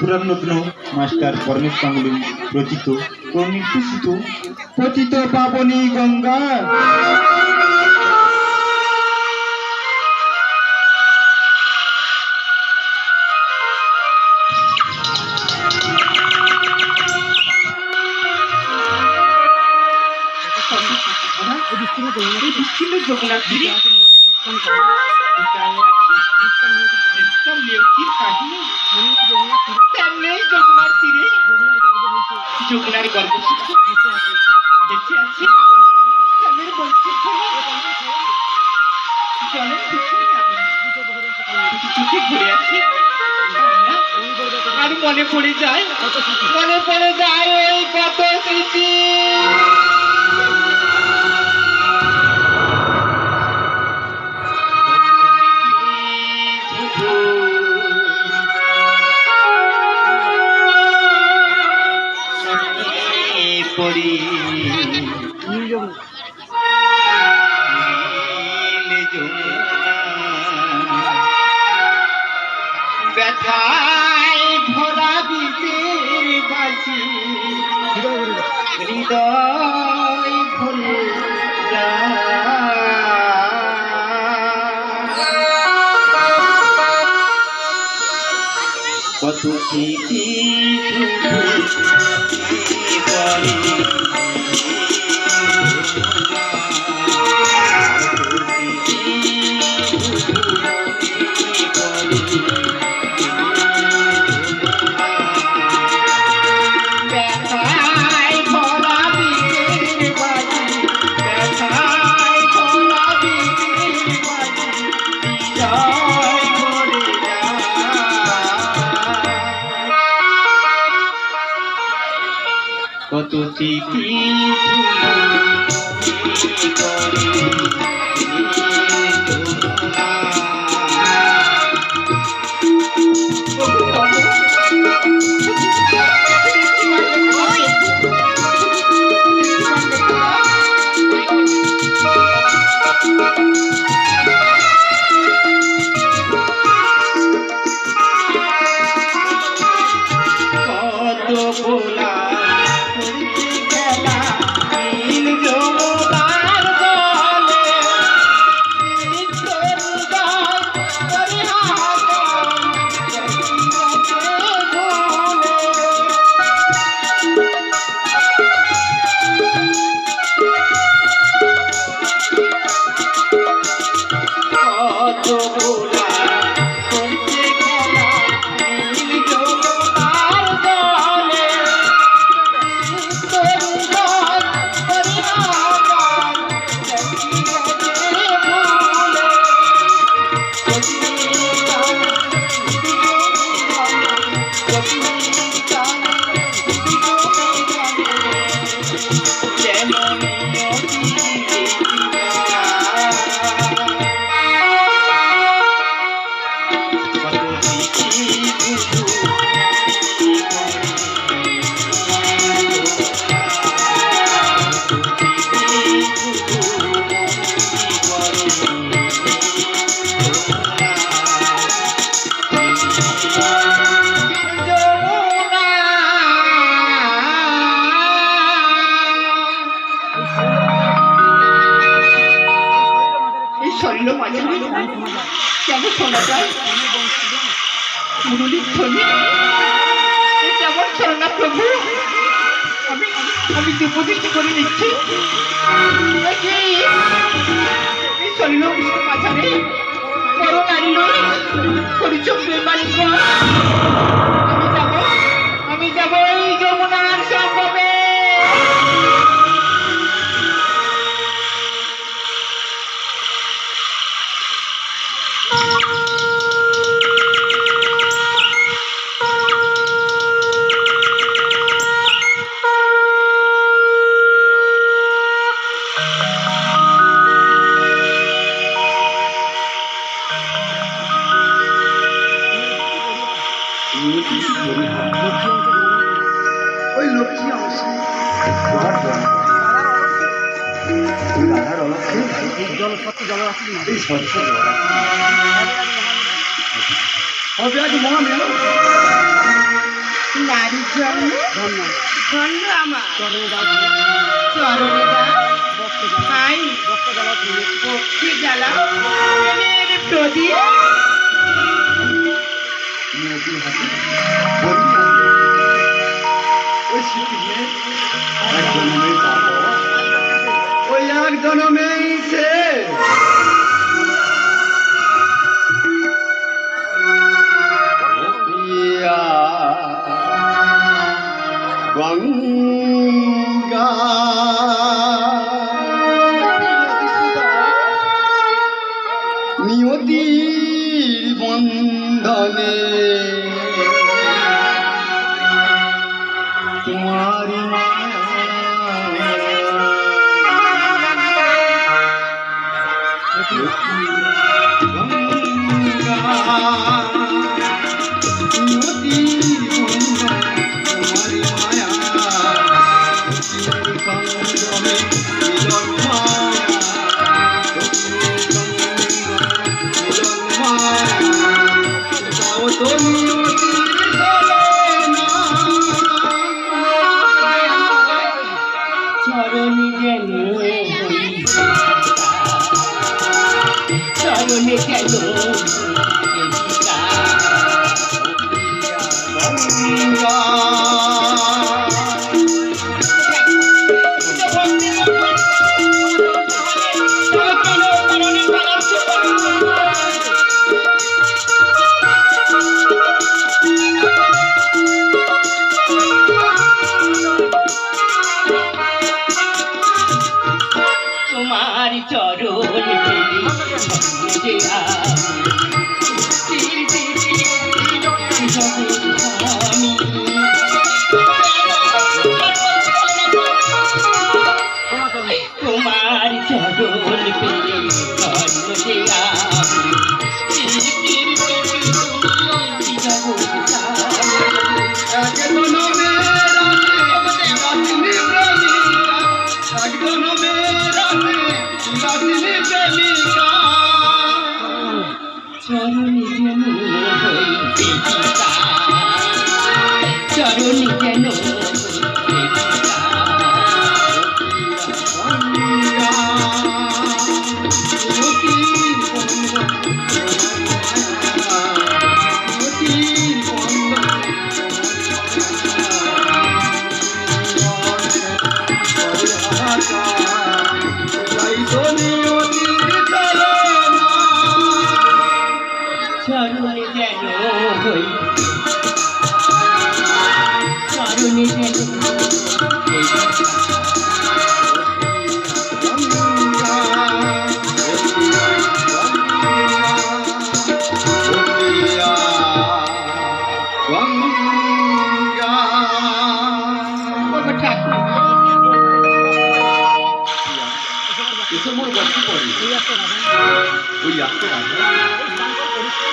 মথুরারত্ন master Paramesh Ganguly রচিত ও নির্দেশিত পতিত পাবনী গঙ্গা যমুনার গর্ভ বেঁচে আছি ঘুরে আছি আর মনে পড়ে যায় ওই কত স্মৃতি ব্যথায় ভরা বিজের বাজি হৃদয় ভরে কত স্মৃতি কত স্মৃতি কেন শোনা যায় মুরলীর ধ্বনি কেমন শোনো না প্রভু আমি দুপদৃষ্টি করে নিচ্ছি এই শরীর মাঝারে বড় নারী নই পরিচয় মালিক আমি যাব এই যমুনার সম্ভবে ওই লক্ষ্মী অংশ জল স্বচ্ছ জল এই স্বচ্ছ জল হবে আজ মহামেলা নারীর জন্ম ধন্য আমার চরণে খাই পক্ষে জ্বালা প্রেমের প্রদীপ ওই এক জনমেই সে গঙ্গা নিয়তির বন্ধনে তোমারি চরণে যেন চরণে যেন তোমার চরণ পেলে তোমার চরণ পেলে চরণে যেন চরণে যেন চরণে যেন হই চরণে যেন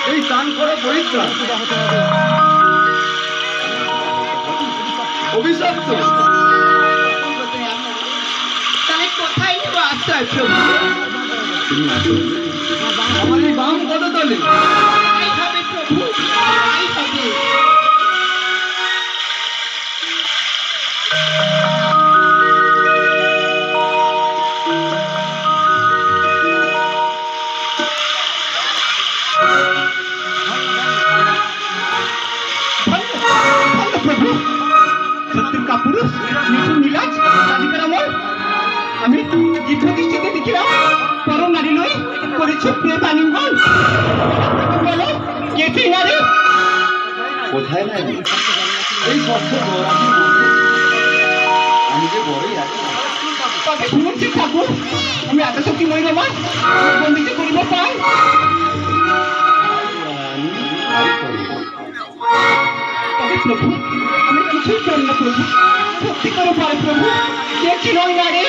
এই দান করা পরিত্রাণ অভিশপ্ত তাহলে কোথায় নেব আশ্রয় প্রভু আমার এই বাম পদতলে তাই হবে প্রভু তাই হবে পুরুষ নিচু নীলাজ রাধিকার আমল আমি দীর্ঘ দৃষ্টিতে দেখিলাম পরম নারী নই করেছ প্রিয় তালিঙ্গন বলো কে সেই নারী কোথায় নারী এই স্বচ্ছ আমি যে বড়ই আছি তবে শুনেছি ঠাকুর আমি এত শক্তি মহিলামান বন্দিতে করিব পাই তবে প্রভু আমি কিছুই করি না প্রভু ভক্তি করে পারে প্রভু কে ছিল ওই নারী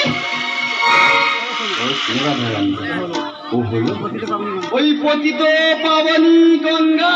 ওই পতিত পাবনী গঙ্গা